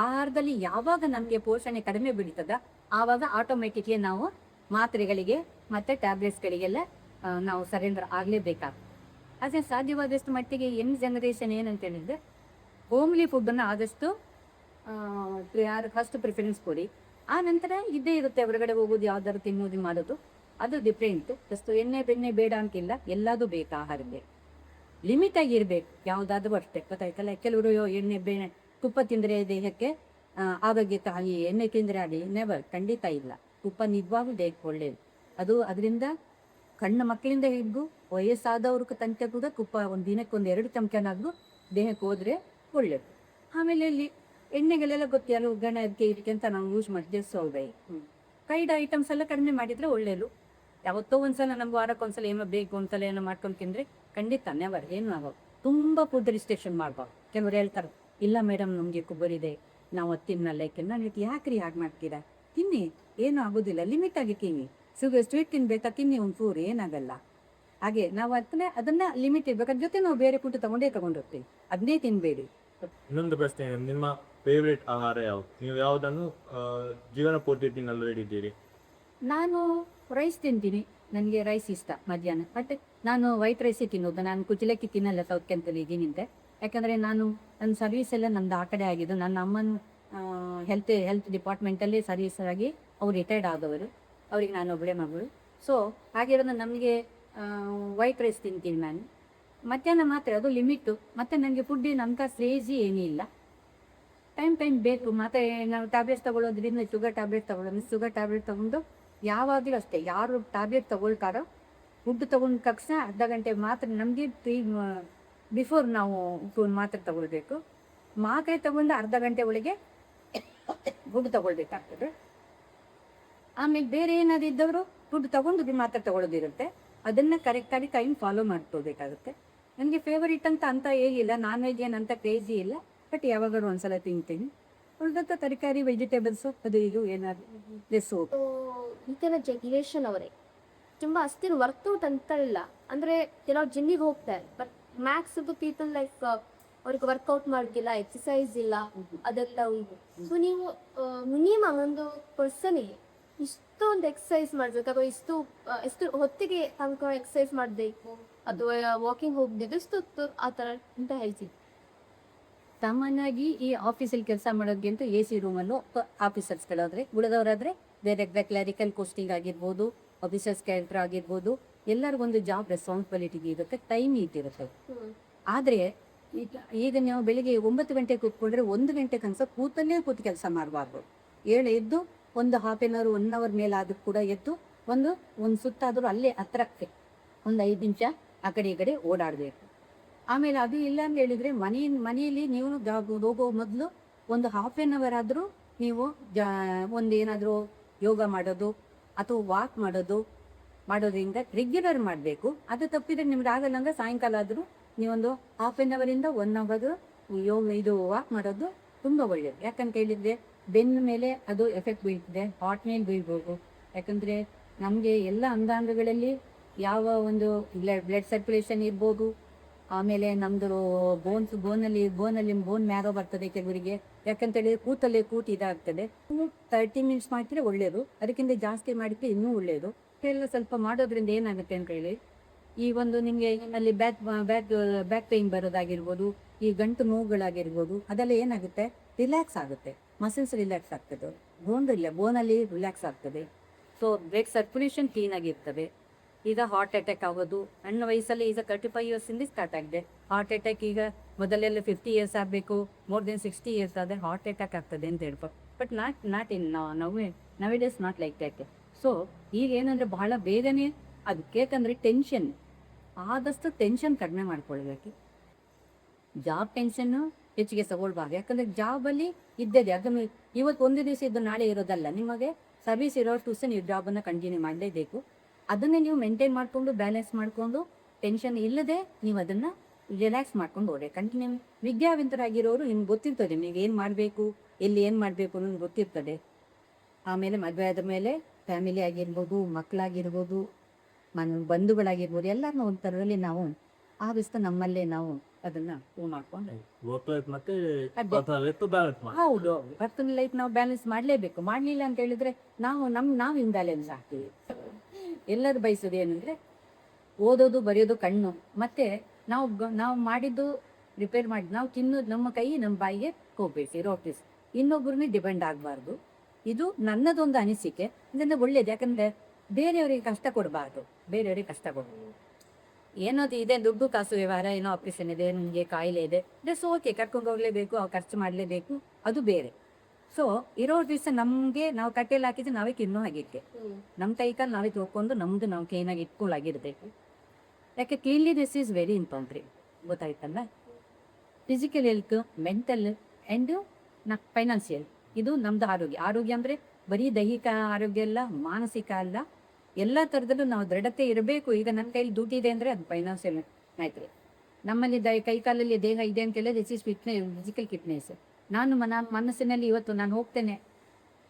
ಆಹಾರದಲ್ಲಿ ಯಾವಾಗ ನಮಗೆ ಪೋಷಣೆ ಕಡಿಮೆ ಬೀಳ್ತದ ಆವಾಗ ಆಟೋಮೆಟಿಕ್ಲಿ ನಾವು ಮಾತ್ರೆಗಳಿಗೆ ಮತ್ತು ಟ್ಯಾಬ್ಲೆಟ್ಸ್ಗಳಿಗೆಲ್ಲ ನಾವು ಸರೆಂಡರ್ ಆಗಲೇಬೇಕಾಗ್ತದೆ. ಆದರೆ ಸಾಧ್ಯವಾದಷ್ಟು ಮಟ್ಟಿಗೆ ಜನರೇಷನ್ ಏನಂತ ಹೇಳಿದ್ರೆ ಹೋಮ್ಲಿ ಫುಡ್ಡನ್ನು ಆದಷ್ಟು ಫಸ್ಟ್ ಪ್ರಿಫರೆನ್ಸ್ ಕೊಡಿ. ಆ ನಂತರ ಇದ್ದೇ ಇರುತ್ತೆ ಹೊರಗಡೆ ಹೋಗೋದು, ಯಾವ್ದಾದ್ರು ತಿನ್ನೋದು ಮಾಡೋದು, ಅದು ಡಿಫ್ರೆಂಟ್. ಜಸ್ಟ್ ಎಣ್ಣೆ ಬೆಣ್ಣೆ ಬೇಡ ಅಂತಿಲ್ಲ, ಎಲ್ಲದೂ ಬೇಕು. ಆಹಾರಕ್ಕೆ ಲಿಮಿಟ್ ಆಗಿ ಇರಬೇಕು, ಯಾವುದಾದ್ರೂ ಅಷ್ಟೇ, ಗೊತ್ತಾಯ್ತಲ್ಲ. ಕೆಲವರು ಎಣ್ಣೆ ಬೆಣ್ಣೆ ತುಪ್ಪ ತಿಂದರೆ ದೇಹಕ್ಕೆ ಆರೋಗ್ಯಕ್ಕೆ ಆಗಿ, ಎಣ್ಣೆ ತಿಂದರೆ ಆಗಿ, ನೆವರ್, ಖಂಡಿತ ಇಲ್ಲ. ತುಪ್ಪ ನಿಜವಾಗ್ಲೂ ದೇಹಕ್ಕೆ ಒಳ್ಳೆಯದು. ಅದು ಅದರಿಂದ ಕಣ್ಣು ಮಕ್ಕಳಿಂದ ಹಿಡಿದು ವಯಸ್ಸಾದವ್ರಿಗೆ ತನಕ ಕೂಡ ತುಪ್ಪ ಒಂದು ದಿನಕ್ಕೆ 1-2 ಚಮಚನಾದ್ರೂ ದೇಹಕ್ಕೆ ಹೋದರೆ ಒಳ್ಳೆಯದು. ಆಮೇಲೆ ಇಲ್ಲಿ ಎಣ್ಣೆಗಳೆಲ್ಲ ಗೊತ್ತಿಲ್ಲ, ಉಗ್ಗರಣೆ ಅದಕ್ಕೆ ಇದಕ್ಕೆ ಅಂತ ನಾವು ಯೂಸ್ ಮಾಡಿದ್ರೆ ಸೋಲ್ವೆ. ಫ್ರೈಡ್ ಐಟಮ್ಸ್ ಎಲ್ಲ ಕಡಿಮೆ ಮಾಡಿದರೆ ಒಳ್ಳೆಯದು. ಯಾವತ್ತೋ ಒಂದ್ಸಲ ನಮ್ಗೆ ವಾರಕ್ಕೊಂದ್ಸಲ ಏನೋ ಬೇಕು, ಒಂದ್ಸಲ ಏನೋ ಮಾಡ್ಕೊಂಡು ತಿಂದರೆ ಖಂಡಿತ ನೆವರ್ ಏನು ಆಗೋದು. ತುಂಬ ಫುಡ್ ರಿಸ್ಟ್ರಿಕ್ಷನ್ ಮಾಡ್ಬಾರ್ದು. ಕೆಲವರು ಹೇಳ್ತಾರೆ, ಇಲ್ಲ ಮೇಡಮ್ ನಮಗೆ ಕೊಬ್ಬರಿದೆ, ನಾವು ಅದು ತಿನ್ನಲ್ಲ. ನಾನು ಯಾಕ್ರಿ ಹಾಗೆ ಮಾಡ್ತೀರಾ? ತಿನ್ನಿ, ಏನೂ ಆಗೋದಿಲ್ಲ, ಲಿಮಿಟಾಗಿ ತಿನ್ನಿ. ಸ್ವೀಟ್ ತಿನ್ಬೇಕಾ, ತಿನ್ನಿ ಒಂಚೂರು, ಏನಾಗಲ್ಲ. ಹಾಗೆ ನಾವು ಅದನ್ನ ಲಿಮಿಟ್ ಇರ್ಬೇಕು. ಅದ್ರ ಜೊತೆ ನಾವು ಬೇರೆ ಫುಡ್ ತಗೊಂಡೋಗ್ತೀವಿ, ಅದನ್ನೇ ತಿನ್ನಬೇಡಿ.
ಇನ್ನೊಂದು ಪ್ರಶ್ನೆ, ನಿಮ್ಮ ಫೇವ್ರೇಟ್ ಆಹಾರ ಯಾವುದು? ನೀವು ಯಾವುದನ್ನು ಜೀವನ ಪೂರ್ತಿ ತಿನ್ನಲು ಹಿಡಿದ್ದೀರಿ?
ನಾನು ರೈಸ್ ತಿಂತೀನಿ, ನನಗೆ ರೈಸ್ ಇಷ್ಟ ಮಧ್ಯಾಹ್ನ. ಬಟ್ ನಾನು ವೈಟ್ ರೈಸೇ ತಿನ್ನೋದು. ನಾನು ಕುಚಲಕ್ಕಿ ತಿನ್ನಲ್ಲ, ಸೌತ್ ಕ್ಯಾಂಪಲ್ಲಿ ಇದ್ದೀನಿಂತೆ. ಯಾಕಂದರೆ ನನ್ನ ಸರ್ವೀಸ್ ಎಲ್ಲ ನಮ್ಮದು ಆ ಕಡೆ ಆಗಿದ್ದು. ನನ್ನ ಅಮ್ಮನ ಹೆಲ್ತ್ ಡಿಪಾರ್ಟ್ಮೆಂಟಲ್ಲಿ ಸರ್ವೀಸ್ ಆಗಿ ಅವ್ರು ರಿಟೈರ್ಡ್ ಆದವರು, ಅವ್ರಿಗೆ ನಾನು ಒಬ್ಬಳೇ ಮಗಳು. ಸೊ ಹಾಗಿರೋದು ನಮಗೆ ವೈಟ್ ರೈಸ್ ತಿಂತೀನಿ ನಾನು ಮಧ್ಯಾಹ್ನ ಮಾತ್ರ, ಅದು ಲಿಮಿಟ್ಟು. ಮತ್ತು ನನಗೆ ಫುಡ್ ನಮ್ಗೆ ಕ್ರೇಜಿ ಏನೂ ಇಲ್ಲ, ಟೈಮ್ ಬೇಕು. ಮತ್ತು ನಾವು ಟ್ಯಾಬ್ಲೆಟ್ಸ್ ತೊಗೊಳ್ಳೋದ್ರಿಂದ ಶುಗರ್ ಟ್ಯಾಬ್ಲೆಟ್ ತೊಗೊಂಡು ಯಾವಾಗಲೂ ಅಷ್ಟೇ, ಯಾರು ಟ್ಯಾಬ್ಲೆಟ್ ತೊಗೊಳ್ತಾರೋ ಫುಡ್ ತೊಗೊಂಡ ತಕ್ಷಣ ಅರ್ಧ ಗಂಟೆ ಮಾತ್ರ ನಮಗೆ ಬಿಫೋರ್ ನಾವು ಮಾತ್ರೆ ತೊಗೊಳ್ಬೇಕು. ಮಾತ್ರೆ ತೊಗೊಂಡು ಅರ್ಧ ಗಂಟೆ ಒಳಗೆ ಫುಡ್ ತೊಗೊಳ್ಬೇಕಾಗ್ತದೆ. ಆಮೇಲೆ ಬೇರೆ ಏನಾದ್ರು ಇದ್ದವರು ಫುಡ್ ತೊಗೊಂಡು ಮಾತ್ರೆ ತೊಗೊಳ್ಳೋದಿರುತ್ತೆ, ಅದನ್ನು ಕರೆಕ್ಟಾಗಿ ಟೈಮ್ ಫಾಲೋ ಮಾಡ್ಕೋಬೇಕಾಗುತ್ತೆ. ನನಗೆ ಫೇವರಿಟ್ ಅಂತ ಏನಿಲ್ಲ, ನಾನ್ ವೆಜ್ ಏನಂತ ಕ್ರೇಜಿ ಇಲ್ಲ, ಬಟ್ ಯಾವಾಗಾದ್ರು ಒಂದ್ಸಲ ತಿಂತೀನಿ. ಉಳಿದಂಥ ತರಕಾರಿ, ವೆಜಿಟೇಬಲ್ಸು, ಅದು ಇದು ಏನಾದ್ರು ಸೋಪ್.
ಈಗಿನ ಜನರೇಷನ್ ಅವರೇ ತುಂಬ ಅಷ್ಟೇನು ವರ್ಕೌಟ್ ಅಂತ ಇಲ್ಲ. ಅಂದರೆ ಕೆಲವ್ರು ಜಿಮ್ಮಿಗೆ ಹೋಗ್ತಾರೆ, but Max of the people like ಅವ್ರಿಗೆ ವರ್ಕೌಟ್ ಮಾಡೋದಿಲ್ಲ, ಎಕ್ಸಸೈಸ್ ಇಲ್ಲ, ಅದೆಲ್ಲ ಉಂಟು. ಸೊ ನೀವು ಮಿನಿಮಮ್ ಒಂದು ಪರ್ಸನಿಗೆ ಇಷ್ಟೊಂದು ಎಕ್ಸಸೈಸ್ ಮಾಡ್ಬೇಕು ಅಥವಾ ಎಷ್ಟು ಹೊತ್ತಿಗೆ ತನಕ ಎಕ್ಸಸೈಸ್ ಮಾಡಬೇಕು ಅಥವಾ ವಾಕಿಂಗ್ ಹೋಗ್ಬೇಕು ಎಷ್ಟು ಹೊತ್ತು ಆ ಥರ ಅಂತ ಹೇಳ್ತೀನಿ.
ಸಾಮಾನ್ಯವಾಗಿ ಈ ಆಫೀಸಲ್ಲಿ ಕೆಲಸ ಮಾಡೋದ್ಗಿಂತ ಎ ಸಿ ರೂಮಲ್ಲೂ ಆಫೀಸರ್ಸ್ಗಳಾದರೆ, ಉಳಿದವರಾದರೆ ಬೇರೆ ಕ್ಲರಿಕಲ್ ಪೋಸ್ಟಿಂಗ್ ಆಗಿರ್ಬೋದು, ಆಫೀಸರ್ಸ್ ಕ್ಯಾರೆಕ್ಟರ್ ಆಗಿರ್ಬೋದು, ಎಲ್ಲರಿಗೊಂದು ಜಾಬ್ ರೆಸ್ಪಾನ್ಸಿಬಿಲಿಟಿ ಇರುತ್ತೆ, ಟೈಮ್ ಇಟ್ಟಿರುತ್ತೆ. ಆದರೆ ಈಗ ನಾವು ಬೆಳಿಗ್ಗೆ 9 ಗಂಟೆಗೆ ಕೂತ್ಕೊಂಡ್ರೆ 1 ಗಂಟೆ ತನಕ ಕೂತು ಕೆಲಸ ಮಾಡಬಾರ್ದು. ಎದ್ದು ಒಂದು ಹಾಫ್ ಆನ್ ಅವರ್ 1 ಅವರ್ ಮೇಲೆ ಆದರೂ ಕೂಡ ಎದ್ದು ಒಂದು ಸುತ್ತಾದರೂ ಅಲ್ಲೇ ಹತ್ರಕ್ಕೆ ಒಂದು 5 ನಿಮಿಷ ಆ ಕಡೆ ಈ ಕಡೆ ಓಡಾಡಬೇಕು. ಆಮೇಲೆ ಅದು ಇಲ್ಲ ಅಂತ ಹೇಳಿದರೆ ಮನೆಯಲ್ಲಿ ನೀವು ಹೋಗೋ ಮೊದಲು ಒಂದು ಹಾಫ್ ಆನ್ ಅವರ್ ಆದರೂ ನೀವು ಒಂದು ಏನಾದರೂ ಯೋಗ ಮಾಡೋದು ಅಥವಾ ವಾಕ್ ಮಾಡೋದ್ರಿಂದ ರೆಗ್ಯುಲರ್ ಮಾಡಬೇಕು. ಅದು ತಪ್ಪಿದರೆ ನಿಮ್ಗೆ ಆಗಲ್ಲ ಅಂದ್ರೆ ಸಾಯಂಕಾಲ ಆದರೂ ನೀವೊಂದು ಹಾಫ್ ಆನ್ ಅವರಿಂದ 1 ಅವರ್ ಇದು ವಾಕ್ ಮಾಡೋದು ತುಂಬ ಒಳ್ಳೆಯದು. ಯಾಕಂತ ಹೇಳಿದರೆ ಬೆನ್ನ ಮೇಲೆ ಅದು ಎಫೆಕ್ಟ್ ಬೀಳ್ತದೆ, ಹಾರ್ಟ್ ಮೇಲೆ ಬೀಳ್ಬೋದು. ಯಾಕಂದರೆ ನಮಗೆ ಎಲ್ಲ ಅಂಗಾಂಗಗಳಲ್ಲಿ ಯಾವ ಒಂದು ಬ್ಲಡ್ ಸರ್ಕ್ಯುಲೇಷನ್ ಇರ್ಬೋದು, ಆಮೇಲೆ ನಮ್ಮದು ಬೋನ್ ಮ್ಯಾರೋ ಬರ್ತದೆ ಕೆಲವರಿಗೆ. ಯಾಕಂತೇಳಿದ್ರೆ ಕೂತು ಇದಾಗ್ತದೆ. 30 ಮಿನಿಟ್ಸ್ ಮಾಡ್ತಿದ್ರೆ ಒಳ್ಳೆಯದು, ಅದಕ್ಕಿಂತ ಜಾಸ್ತಿ ಮಾಡಿದ್ರೆ ಇನ್ನೂ ಒಳ್ಳೆಯದು. ಎಲ್ಲ ಸ್ವಲ್ಪ ಮಾಡೋದ್ರಿಂದ ಏನಾಗುತ್ತೆ ಅಂತ ಹೇಳಿ, ಈ ಒಂದು ನಿಮಗೆ ಅಲ್ಲಿ ಬ್ಯಾಕ್ ಪೇಯ್ನ್ ಬರೋದಾಗಿರ್ಬೋದು, ಈ ಗಂಟು ನೋವುಗಳಾಗಿರ್ಬೋದು, ಅದೆಲ್ಲ ಏನಾಗುತ್ತೆ, ರಿಲ್ಯಾಕ್ಸ್ ಆಗುತ್ತೆ, ಮಸಲ್ಸ್ ರಿಲ್ಯಾಕ್ಸ್ ಆಗ್ತದೆ, ಬೋನಲ್ಲಿ ರಿಲ್ಯಾಕ್ಸ್ ಆಗ್ತದೆ. ಸೊ ಬ್ಲಡ್ ಸರ್ಕ್ಯುಲೇಷನ್ ಕ್ಲೀನಾಗಿರ್ತದೆ. ಈಗ ಹಾರ್ಟ್ ಅಟ್ಯಾಕ್ ಆಗೋದು ಸಣ್ಣ ವಯಸ್ಸಲ್ಲಿ, ಈಗ 35 ಇಯರ್ಸಿಂದ ಸ್ಟಾರ್ಟ್ ಆಗಿದೆ ಹಾರ್ಟ್ ಅಟ್ಯಾಕ್. ಈಗ ಮೊದಲೆಲ್ಲ 50 ಇಯರ್ಸ್ ಆಗಬೇಕು, ಮೋರ್ ದೆನ್ 60 ಇಯರ್ಸ್ ಆದರೆ ಹಾರ್ಟ್ ಅಟ್ಯಾಕ್ ಆಗ್ತದೆ ಅಂತ ಹೇಳ್ಬೋದು. But not in now it is not like that. So ಈಗ ಏನಂದರೆ ಬಹಳ ಬೇಗನೆ ಅದಕ್ಕೆ, ಯಾಕಂದರೆ ಟೆನ್ಷನ್ ಆದಷ್ಟು ಟೆನ್ಷನ್ ಕಡಿಮೆ ಮಾಡ್ಕೊಳ್ಬೇಕು. ಜಾಬ್ ಟೆನ್ಷನ್ನು ಹೆಚ್ಚಿಗೆ ತಗೊಳ್ಬಾರ್ದು. ಯಾಕಂದರೆ ಜಾಬಲ್ಲಿ ಇದ್ದದೆ ಅದನ್ನು ಇವತ್ತು ಒಂದು ದಿವಸ ಇದ್ದು ನಾಳೆ ಇರೋದಲ್ಲ. ನಿಮಗೆ ಸರ್ವಿಸ್ ಇರೋಷ್ಟು ದಿವಸ ನೀವು ಜಾಬನ್ನು ಕಂಟಿನ್ಯೂ ಮಾಡಲೇಬೇಕು. ಅದನ್ನೇ ನೀವು ಮೇಂಟೈನ್ ಮಾಡಿಕೊಂಡು ಬ್ಯಾಲೆನ್ಸ್ ಮಾಡಿಕೊಂಡು ಟೆನ್ಷನ್ ಇಲ್ಲದೆ ನೀವು ಅದನ್ನು ರಿಲ್ಯಾಕ್ಸ್ ಮಾಡ್ಕೊಂಡು ಹೋಗ್ರಿ. ಕಂಟಿನ್ಯೂ ವಿದ್ಯಾವಂತರಾಗಿರೋರು ನಿಮ್ಗೆ ಗೊತ್ತಿರ್ತದೆ ನಿಮಗೆ ಏನು ಮಾಡಬೇಕು, ಎಲ್ಲಿ ಏನು ಮಾಡಬೇಕು ಅನ್ನೋದು ಗೊತ್ತಿರ್ತದೆ. ಆಮೇಲೆ ಮದುವೆ ಆದ ಮೇಲೆ ಫ್ಯಾಮಿಲಿ ಆಗಿರ್ಬೋದು, ಮಕ್ಕಳಾಗಿರ್ಬೋದು, ಬಂಧುಗಳಾಗಿರ್ಬೋದು, ಎಲ್ಲರನ್ನೂ ಒಂಥರದಲ್ಲಿ ನಾವು ಆದಷ್ಟು ನಮ್ಮಲ್ಲೇ ನಾವು ಅದನ್ನು ಮಾಡ್ಕೊಂಡು ಹೌದು ಪರ್ಸನಲ್ ಲೈಫ್ ನಾವು ಬ್ಯಾಲೆನ್ಸ್ ಮಾಡಲೇಬೇಕು. ಮಾಡಲಿಲ್ಲ ಅಂತ ಹೇಳಿದ್ರೆ ನಾವು ಇಂಬ್ಯಾಲೆನ್ಸ್ ಆಗ್ತೀವಿ. ಎಲ್ಲರೂ ಬಯಸೋದು ಏನಂದರೆ ಓದೋದು ಬರೆಯೋದು ಕಣ್ಣು, ಮತ್ತು ನಾವು ಮಾಡಿದ್ದು ರಿಪೇರ್ ಮಾಡಿ ನಾವು ತಿನ್ನೋದು ನಮ್ಮ ಕೈ ನಮ್ಮ ಬಾಯಿಗೆ ಹೋಗ್ಬೇಕು. ರೋಟಿಸ್ ಇನ್ನೊಬ್ಬರನ್ನೇ ಡಿಪೆಂಡ್ ಆಗಬಾರ್ದು. ಇದು ನನ್ನದೊಂದು ಅನಿಸಿಕೆ. ಇದರಿಂದ ಒಳ್ಳೇದು. ಯಾಕಂದರೆ ಬೇರೆಯವರಿಗೆ ಕಷ್ಟ ಕೊಡಬಾರ್ದು, ಏನೋದು ಇದೆ, ದುಡ್ಡು ಕಾಸು ವ್ಯವಹಾರ, ಏನೋ ಆಪರೇಷನ್ ಇದೆ, ನಿಮಗೆ ಕಾಯಿಲೆ ಇದೆ, ಡ್ರೆಸ್ ಓಕೆ, ಕರ್ಕೊಂಡು ಹೋಗಲೇಬೇಕು, ಖರ್ಚು ಮಾಡಲೇಬೇಕು, ಅದು ಬೇರೆ. ಸೊ ಇರೋ ದಿವಸ ನಮಗೆ ನಾವು ಕಟ್ಟೆಯಲ್ಲಿ ಹಾಕಿದ್ರೆ ನಾವೇ ತಿನ್ನೋ ಹಾಗಿಕ್ಕೆ, ನಮ್ಮ ಕೈ ಕಾಲು ನಾವೇ ತೊಗೊಂಡು ನಮ್ಮದು ನಾವು ಕ್ಲೀನಾಗಿ ಇಟ್ಕೊಳ್ಳಾಗಿರ್ಬೇಕು. ಯಾಕೆ ಕ್ಲೀನ್ಲಿನೆಸ್ ಈಸ್ ವೆರಿ ಇಂಪಾರ್ಟೆಂಟ್, ಗೊತ್ತಾಯ್ತಲ್ಲ. Physical health, mental and financial, ಇದು ನಮ್ಮದು ಆರೋಗ್ಯ ಅಂದರೆ ಬರೀ ದೈಹಿಕ ಆರೋಗ್ಯ ಅಲ್ಲ, ಮಾನಸಿಕ ಅಲ್ಲ, ಎಲ್ಲ ಥರದಲ್ಲೂ ನಾವು ದೃಢತೆ ಇರಬೇಕು. ಈಗ ನನ್ನ ಕೈಲಿ ದುಡ್ಡು ಇದೆ ಅಂದರೆ ಅದು ಫೈನಾನ್ಷಿಯಲ್ ಆಯ್ತು. ನಮ್ಮಲ್ಲಿ ಕೈ ಕಾಲಲ್ಲಿ ದೇಹ ಇದೆ ಅಂತ ಹೇಳಿದ್ರೆ ದಿಸ್ ಇಸ್ ಫಿಸಿಕಲ್ ಫಿಟ್ನೆಸ್. ನಾನು ಮನಸ್ಸಿನಲ್ಲಿ ಇವತ್ತು ನಾನು ಹೋಗ್ತೇನೆ,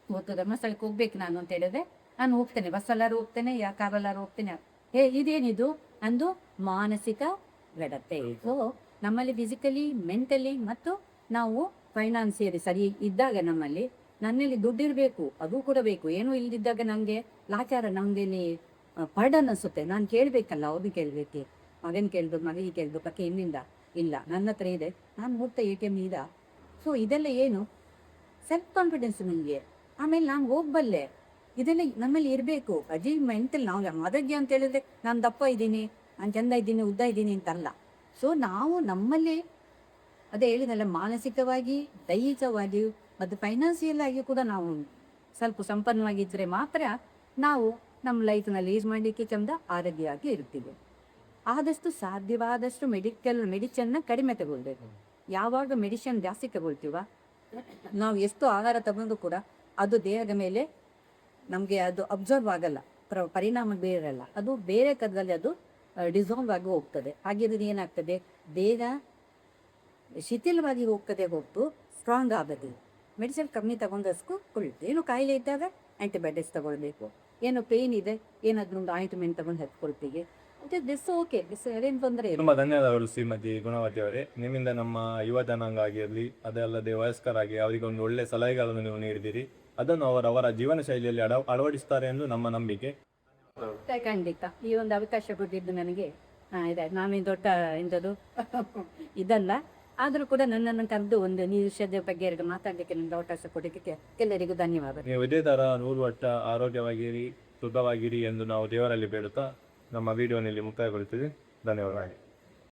ಇವತ್ತು ಧರ್ಮಸ್ಥಳಕ್ಕೆ ಹೋಗ್ಬೇಕು ನಾನು ಅಂತ ಹೇಳಿದ್ರೆ ನಾನು ಹೋಗ್ತೇನೆ, ಬಸ್ಸಲ್ಲಾರು ಹೋಗ್ತೇನೆ, ಕಾರಲ್ಲಾರು ಹೋಗ್ತೇನೆ. ಇದೇನಿದು ಅಂದು ಮಾನಸಿಕ ದೃಢತೆ. ಸೊ ನಮ್ಮಲ್ಲಿ ಫಿಸಿಕಲಿ, ಮೆಂಟಲಿ ಮತ್ತು ನಾವು ಫೈನಾನ್ಸಿಯಲಿ ಸರಿ ಇದ್ದಾಗ ನನ್ನಲ್ಲಿ ದುಡ್ಡಿರಬೇಕು, ಅದು ಕೂಡ ಬೇಕು. ಏನೂ ಇಲ್ಲದಿದ್ದಾಗ ನನಗೆ ಲಾಚಾರ, ನಮಗೆ ಬರ್ಡನ್ ಅನಿಸುತ್ತೆ. ನಾನು ಕೇಳಬೇಕಲ್ಲ, ಅವ್ರಿಗೆ ಕೇಳಬೇಕು, ಮಗನ ಕೇಳಿದ್ರು, ಮಗಳಿಗೆ ಕೇಳಿದ್ರು, ಪಕ್ಕೆ ಇನ್ನಿಂದ ಇಲ್ಲ, ನನ್ನ ಹತ್ರ ಇದೆ, ನಾನು ಹೋಗ್ತಾ ATM ಈಗ. ಸೊ ಇದೆಲ್ಲ ಏನು ಸೆಲ್ಫ್ ಕಾನ್ಫಿಡೆನ್ಸ್ ನನಗೆ. ಆಮೇಲೆ ನಾನು ಹೋಗ್ಬಲ್ಲೆ, ಇದೆಲ್ಲ ನಮ್ಮಲ್ಲಿ ಇರಬೇಕು. ಅಚೀವ್ಮೆಂಟಲ್ಲಿ ನಾವು ಆರೋಗ್ಯ ಅಂತ ಹೇಳಿದ್ರೆ ನಾನು ದಪ್ಪ ಇದ್ದೀನಿ, ನಾನು ಚೆಂದ ಇದ್ದೀನಿ, ಉದ್ದ ಇದ್ದೀನಿ ಅಂತಲ್ಲ. ಸೊ ನಾವು ನಮ್ಮಲ್ಲಿ ಅದೇ ಹೇಳಿದಲ್ಲ, ಮಾನಸಿಕವಾಗಿ, ದೈಹಿಕವಾಗಿ ಮತ್ತು ಫೈನಾನ್ಸಿಯಲ್ ಆಗಿ ಕೂಡ ನಾವು ಸ್ವಲ್ಪ ಸಂಪನ್ನವಾಗಿದ್ದರೆ ಮಾತ್ರ ನಾವು ನಮ್ಮ ಲೈಫ್ನಲ್ಲಿ ಯೂಸ್ ಮಾಡಲಿಕ್ಕೆ ಚೆಂದ ಆರೋಗ್ಯವಾಗಿ ಇರ್ತೀವಿ. ಆದಷ್ಟು ಸಾಧ್ಯವಾದಷ್ಟು ಮೆಡಿಸನ್ನ ಕಡಿಮೆ ತಗೊಳ್ಬೇಕು. ಯಾವಾಗ ಮೆಡಿಸಿನ್ ಜಾಸ್ತಿ ತಗೊಳ್ತೀವ, ನಾವು ಎಷ್ಟು ಆಹಾರ ತಗೊಂಡು ಕೂಡ ಅದು ದೇಹದ ಮೇಲೆ ನಮಗೆ ಅದು ಅಬ್ಸರ್ವ್ ಆಗಲ್ಲ, ಪರಿಣಾಮ ಬೀರಲ್ಲ, ಅದು ಬೇರೆ ಥರದಲ್ಲಿ ಅದು ಡಿಸಾಲ್ವ್ ಆಗಿ ಹೋಗ್ತದೆ. ಹಾಗಿದ್ರೆ ಏನಾಗ್ತದೆ, ದೇಹ ಶಿಥಿಲವಾಗಿ ಹೋಗ್ತದೆ ಹೊರತು ಸ್ಟ್ರಾಂಗ್ ಆಗೋದು. ಮೆಡಿಸಿನ್ ಕಮ್ಮಿ ತಗೊಂಡಷ್ಟು ಕೊಳ್ತು. ಏನು ಕಾಯಿಲೆ ಇದ್ದಾಗ ಆ್ಯಂಟಿಬಯೋಟಿಕ್ಸ್ ತಗೊಳ್ಬೇಕು. ಏನು ಪೇಯ್ನ್ ಇದೆ, ಏನಾದರೂ ಒಂದು ಆಯಿಂಟ್ಮೆಂಟ್ ತಗೊಂಡು ಹಚ್ಕೊಳ್ತೀವಿ. ದಿಸ್ ಓಕೆ, ದಿಸ್ ಏನು ತೊಂದರೆ ಇಲ್ಲ.
ತುಂಬಾ ಧನ್ಯವಾದಗಳು ಶ್ರೀಮತಿ ಗುಣವತಿ ಅವರೇ. ನಿಮ್ಮಿಂದ ನಮ್ಮ ಯುವ ಜನಾಂಗ ಆಗಿರಲಿ, ಅದಲ್ಲದೆ ವಯಸ್ಕರಾಗಿ ಅವರಿಗೆ ಒಂದು ಒಳ್ಳೆ ಸಲಹೆಗಳನ್ನು ನೀವು ನೀಡಿದ್ದೀರಿ. ಅದನ್ನು ಅವರವರ ಜೀವನ ಶೈಲಿಯಲ್ಲಿ ಅಳವಡಿಸ್ತಾರೆ ಎಂದು ನಮ್ಮ ನಂಬಿಕೆ.
ಖಂಡಿತ ಈ ಒಂದು ಅವಕಾಶ ಕೊಟ್ಟಿದ್ದು ನನಗೆ ಇದೆ. ನಾವೇನು ದೊಡ್ಡ ಎಂಥದ್ದು ಇದಲ್ಲ, ಆದರೂ ಕೂಡ ನನ್ನನ್ನು ಕರೆದು ಒಂದು ವಿಷಯದ ಬಗ್ಗೆ ಎರಡು ಮಾತಾಡಲಿಕ್ಕೆ ನನಗೆ ಅವಕಾಶ ಕೊಡಲಿಕ್ಕೆ ಎಲ್ಲರಿಗೂ ಧನ್ಯವಾದ.
ನೀವು ಇದೇ ಥರ 100 ವರ್ಷ ಆರೋಗ್ಯವಾಗಿರಿ, ಶುದ್ಧವಾಗಿರಿ ಎಂದು ನಾವು ದೇವರಲ್ಲಿ ಬೇಡುತ್ತಾ ನಮ್ಮ ವಿಡಿಯೋನಲ್ಲಿ ಮುಕ್ತಾಯಗೊಳ್ತೀವಿ. ಧನ್ಯವಾದಗಳು.